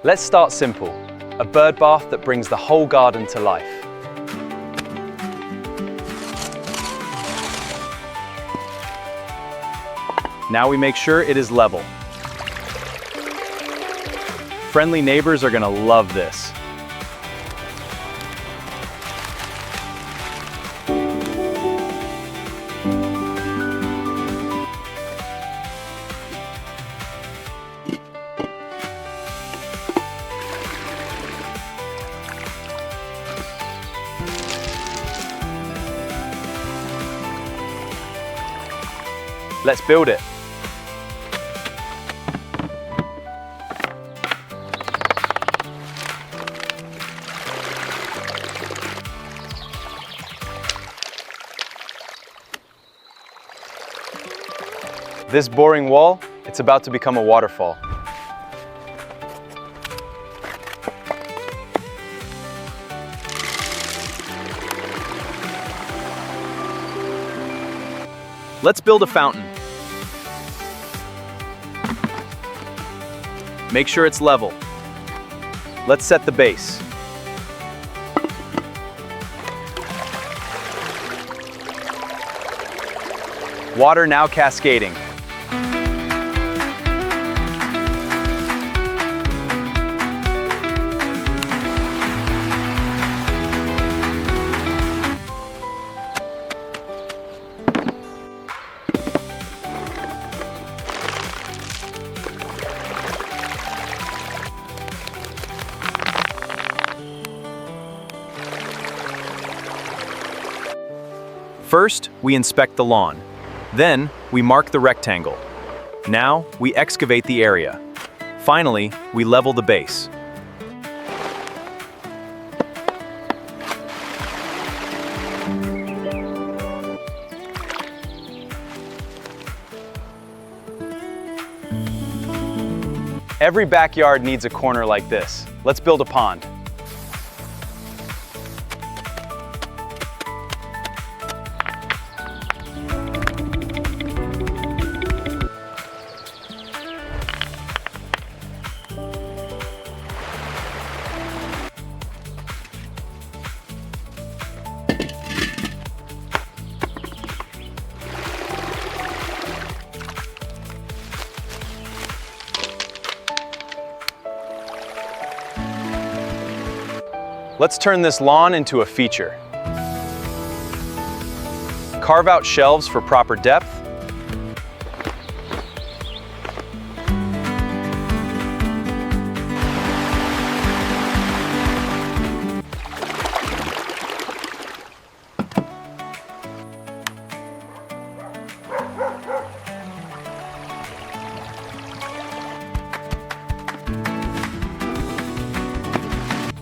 Let's start simple, a bird bath that brings the whole garden to life. Now we make sure it is level. Friendly neighbors are gonna love this. Let's build it. This boring wall, it's about to become a waterfall. Let's build a fountain. Make sure it's level. Let's set the base. Water now cascading. First, we inspect the lawn. Then, we mark the rectangle. Now, we excavate the area. Finally, we level the base. Every backyard needs a corner like this. Let's build a pond. Let's turn this lawn into a feature. Carve out shelves for proper depth.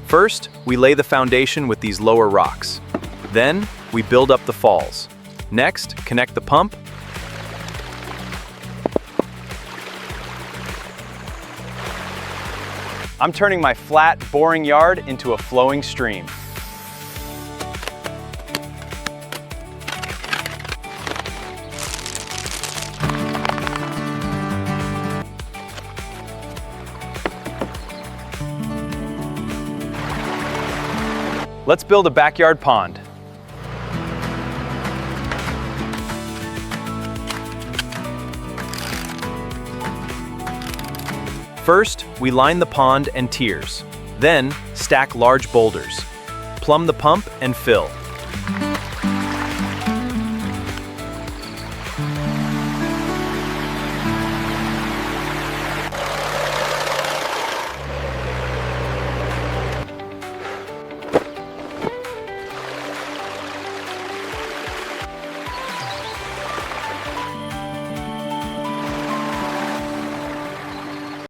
First, we lay the foundation with these lower rocks. Then, we build up the falls. Next, connect the pump. I'm turning my flat, boring yard into a flowing stream. Let's build a backyard pond. First, we line the pond and tiers. Then, stack large boulders. Plumb the pump and fill.